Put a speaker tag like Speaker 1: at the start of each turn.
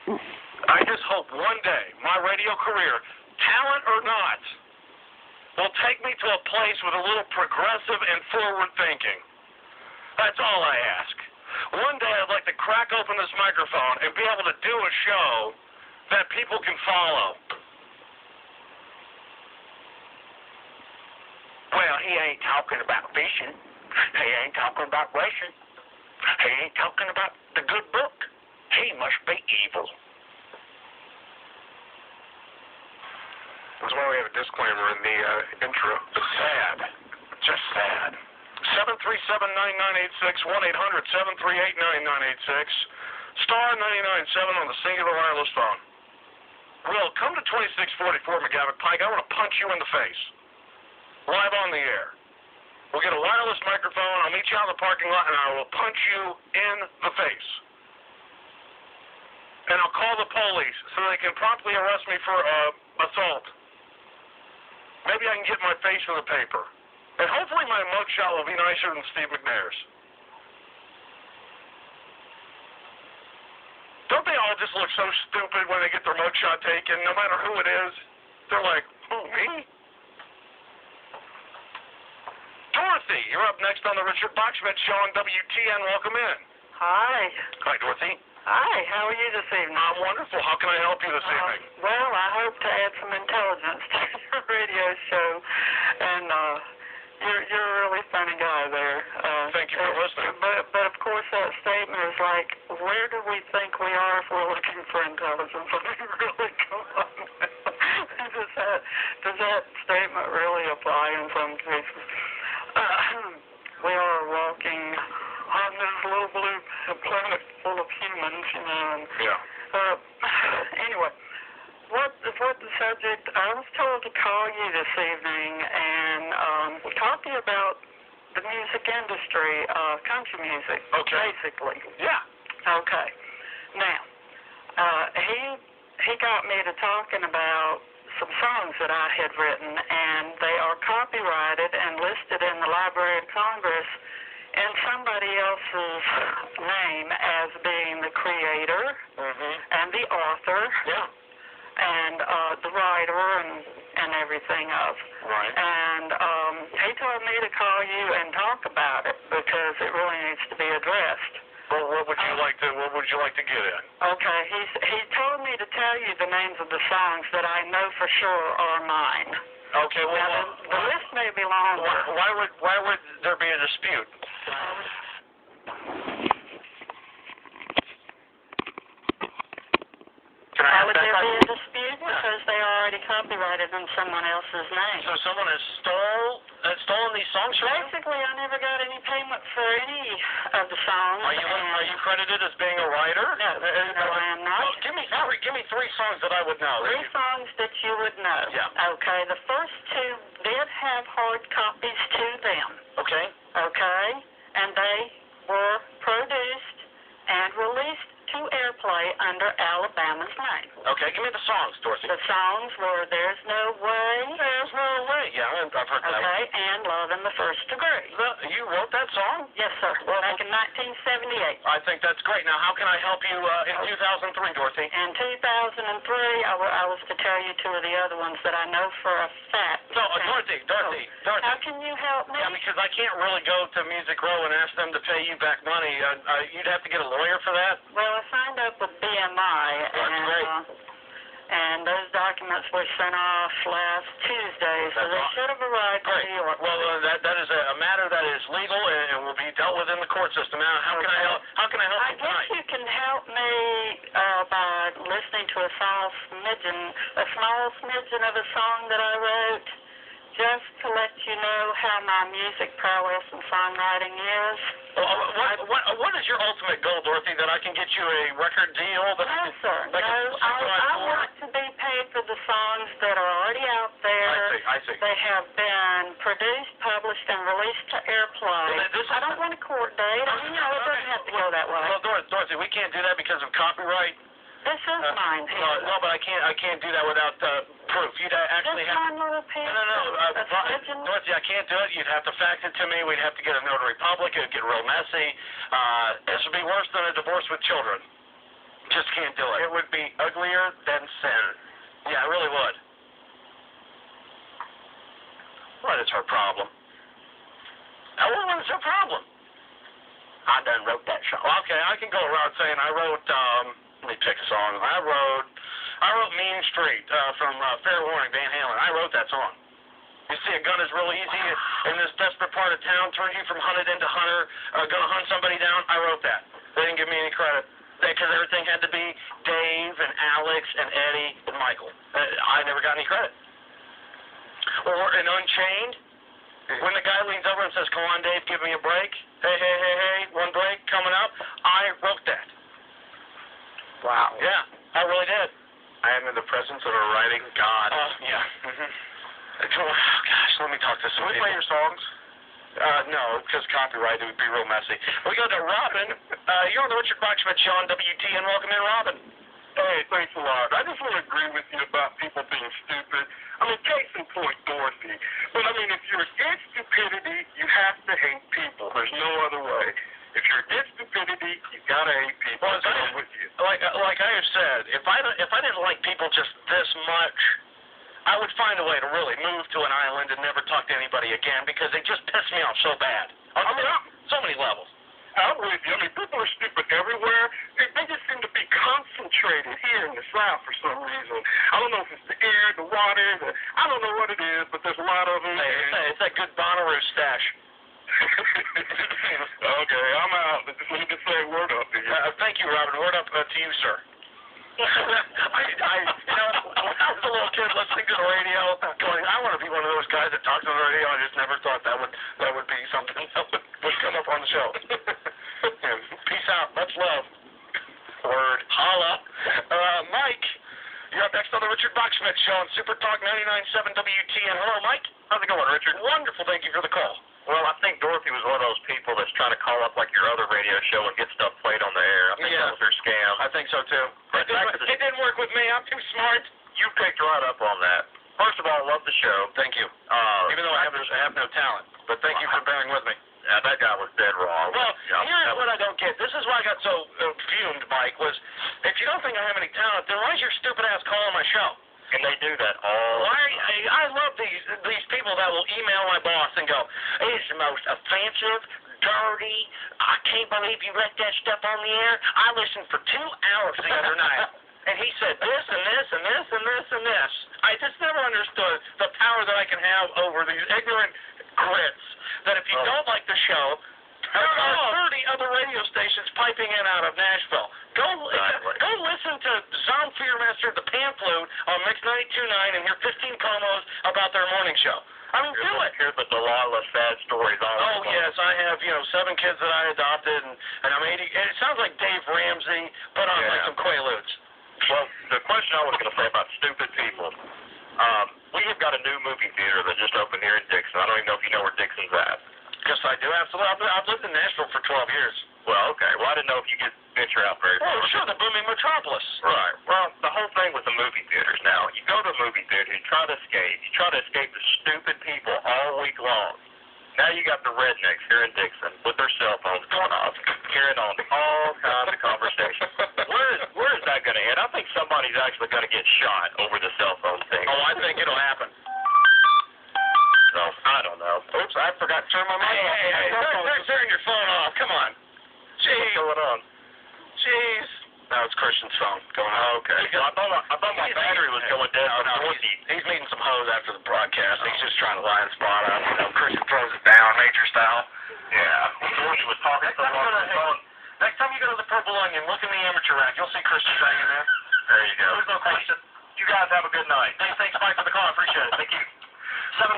Speaker 1: I just hope one day my radio career, talent or not, will take me to a place with a little progressive and forward thinking. That's all I ask. One day I'd like to crack open this microphone and be able to do a show that people can follow.
Speaker 2: Well, he ain't talking about fishing. He ain't talking about racing. He ain't talking about the good book. He must be evil.
Speaker 1: That's why we have a disclaimer in the intro.
Speaker 2: Sad. Just sad.
Speaker 1: 737-9986, 1-800-738-9986, star 99.7 on the singular wireless phone. Will, come to 2644 McGavock Pike. I want to punch you in the face. Live on the air. We'll get a wireless microphone. I'll meet you out in the parking lot, and I will punch you in the face. And I'll call the police so they can promptly arrest me for assault. Maybe I can get my face in the paper. And hopefully my mugshot will be nicer than Steve McNair's. Don't they all just look so stupid when they get their mugshot taken, no matter who it is? They're like, who, me? Dorothy, you're up next on the Richard Boxman Show on WTN. Welcome in.
Speaker 3: Hi.
Speaker 1: Hi, Dorothy.
Speaker 3: Hi, how are you this evening?
Speaker 1: I'm wonderful. How can I help you this evening?
Speaker 3: Well, I hope to add some intelligence to your radio show, and you're a really funny guy there.
Speaker 1: Thank you for listening.
Speaker 3: But of course that statement is like, where do we think we are if we're looking for intelligence? I mean, really, come on. Does that statement really apply in some cases? We are walking on this little blue planet full of humans, you know. And, anyway, what the subject? I was told to call you this evening and talk to you about the music industry, country music, basically.
Speaker 1: Yeah.
Speaker 3: Okay. Now, he got me to talking about some songs that I had written, and they are copyrighted and listed in the Library of Congress in somebody else's name as being the creator and the author and the writer and everything of.
Speaker 1: Right.
Speaker 3: And he told me to call you and talk about it because it really needs to be addressed.
Speaker 1: Well, what would you like to get in?
Speaker 3: Okay, he told me to tell you the names of the songs that I know for sure are mine.
Speaker 1: Okay, well,
Speaker 3: now, the list may be longer.
Speaker 1: Why would there be a dispute?
Speaker 3: Why would there be a dispute? Because they are already copyrighted in someone else's name.
Speaker 1: So someone has stolen these songs from you?
Speaker 3: Basically, I never got any payment for any of the songs.
Speaker 1: Are you credited as being a writer?
Speaker 3: No, I am not.
Speaker 1: Well, give me three songs that I would know.
Speaker 3: Three songs that you would know.
Speaker 1: Yeah.
Speaker 3: Okay, the first two did have hard copies to them.
Speaker 1: Okay.
Speaker 3: Okay, and they were produced and released to airplay under Alabama's name.
Speaker 1: Okay, give me the songs, Dorothy.
Speaker 3: The songs were There's No Way.
Speaker 1: There's No Way. Yeah, I've heard that.
Speaker 3: Okay, and Love in the First Degree.
Speaker 1: You wrote that song?
Speaker 3: Yes, sir. Back in 1978.
Speaker 1: I think that's great. Now, how can I help you in 2003, Dorothy?
Speaker 3: In 2003, I was to tell you two of the other ones that I know for a fact.
Speaker 1: No, Dorothy.
Speaker 3: How can you help me?
Speaker 1: Yeah, because I can't really go to Music Row and ask them to pay you back money. You'd have to get a lawyer for that.
Speaker 3: Well, I signed up with BMI, and those documents were sent off last Tuesday, so they should have arrived in New York.
Speaker 1: Well, that is a matter that is legal and will be dealt with in the court system. Now, how can I help? How can I help you tonight?
Speaker 3: I guess you can help me by listening to a small smidgen of a song that I wrote, just to let you know how my music prowess and songwriting is.
Speaker 1: What is your ultimate goal, Dorothy, that I can get you a record deal?
Speaker 3: No, sir. I want to be paid for the songs that are already out there.
Speaker 1: I see.
Speaker 3: They have been produced, published, and released to airplay. I don't want a court date. It doesn't have to go that way.
Speaker 1: Well, Dorothy, we can't do that because of copyright.
Speaker 3: This is mine.
Speaker 1: No, but I can't do that without proof. You'd actually have.
Speaker 3: No.
Speaker 1: Dorothy, I can't do it. You'd have to fax it to me. We'd have to get a notary public. It'd get real messy. This would be worse than a divorce with children. Just can't do it.
Speaker 2: It would be uglier than sin.
Speaker 1: Yeah, it really would. What is her problem? What is her problem?
Speaker 2: I done wrote that song.
Speaker 1: Well, okay, I can go around saying I wrote, let me pick a song. I wrote Mean Street from Fair Warning, Van Halen. I wrote that song. You see, a gun is real easy in this desperate part of town, turns you from hunted into hunter, gonna hunt somebody down. I wrote that. They didn't give me any credit. Because everything had to be Dave and Alex and Eddie and Michael. I never got any credit. Or in Unchained, when the guy leans over and says, "Come on, Dave, give me a break. Hey, one break coming up." I wrote that.
Speaker 2: Wow.
Speaker 1: Yeah, I really did.
Speaker 2: I am in the presence of a writing god.
Speaker 1: Yeah. Oh, gosh, let me talk to some people.
Speaker 2: Can we play your songs?
Speaker 1: No, because copyright, it would be real messy. We go to Robin. You're on the Richard Boxman Show on WTN. Welcome in, Robin.
Speaker 3: Hey, thanks a lot. I just want to agree with you about people being stupid. I mean, case in point, Dorothy. But I mean, if you're against stupidity, you have to hate people. There's no other way. If you're against stupidity, you gotta hate people.
Speaker 1: Well,
Speaker 3: I'm with you.
Speaker 1: Like I have said, if I didn't like people just this much, I would find a way to really move to an island and never talk to anybody again because they just piss me off so bad. On so many levels.
Speaker 3: I'm with you. I mean, people are stupid everywhere. They just seem to be concentrated here in the South for some reason. I don't know if it's the air, the water, I don't know what it is, but there's a lot of them.
Speaker 1: Hey, it's that good Bonnaroo stash.
Speaker 3: Okay, I'm out. Just let me just say a word up to you.
Speaker 1: Thank you, Robin. Word up to you, sir. When I was a little kid listening to the radio, going, I want to be one of those guys that talks on the radio. I just never thought that would be something that would come up on the show. Peace out. Much love. Word. Holla. Mike, you're up next on the Richard Boxman Show on Super Talk 99.7 WTN. Hello, Mike.
Speaker 2: How's it going, Richard?
Speaker 1: Wonderful. Thank you for the call.
Speaker 2: Well, I think Dorothy was one of those people that's trying to call up like your other radio show and get stuff played on the air. I think that was her scam.
Speaker 1: I think so, too. It didn't work with me. I'm too smart.
Speaker 2: You picked right up on that. First of all, love the show.
Speaker 1: Thank you. Even though I have no talent. But thank you for bearing with me.
Speaker 2: Yeah, that guy was dead wrong.
Speaker 1: Well, here's what I don't get. This is why I got so fumed, Mike, was if you don't think I have any talent, then why is your stupid ass calling my show?
Speaker 2: And they do that all the time.
Speaker 1: I love these people that will email my boss and go, "It's the most offensive, dirty, I can't believe you let that stuff on the air. I listened for 2 hours the other night, and he said this and this and this and this and this." I just never understood the power that I can have over these ignorant grits, that if you don't like the show, there are 30 other radio stations piping in out of Nashville. Go listen to Zonfearmaster, the Pan Flute, on Mix 92.9 and hear 15 promos about their morning show. I mean, do it.
Speaker 2: Here's the Delilah sad stories on
Speaker 1: Oh, yes, I have, 7 kids that I adopted, and I'm 80. And it sounds like Dave Ramsey, but on like some Quaaludes.
Speaker 2: Well, the question I was going to say about stupid people, we have got a new movie theater that just opened here in Dixon. I don't even know if you know where Dixon's at.
Speaker 1: Yes, I do, absolutely. I've lived in Nashville for 12 years.
Speaker 2: Well, okay. Well, I didn't know if you could venture out very far.
Speaker 1: Oh, sure, the booming metropolis.
Speaker 2: Right. Well, the whole thing with the movie theaters now, you go to a movie theater, you try to escape the stupid people all week long. Now you got the rednecks here in Dixon with their cell phones going off, carrying on all kinds of conversations. Where is that going to end? I think somebody's actually going to get shot over the cell phone thing.
Speaker 1: Oh, I think it'll happen.
Speaker 2: So, I don't know.
Speaker 1: Oops, I forgot to turn my mic off. Hey, they're turning your phone off. Come on. Jeez.
Speaker 2: What's going on?
Speaker 1: Jeez. No, it's Christian's phone going on.
Speaker 2: Oh, okay. Well, I thought my battery was going dead.
Speaker 1: He's meeting some hoes after the broadcast. He's just trying to line the spot up. Christian throws it down, major style.
Speaker 2: Yeah. Dorothy was talking so long on the phone.
Speaker 1: Next time you go to the Purple Onion, look in the amateur rack. You'll see Christian hanging there.
Speaker 2: There you go.
Speaker 1: There's no question.
Speaker 2: You guys have a good night.
Speaker 1: Hey, thanks, Mike, for the call. I appreciate it. Thank you. 7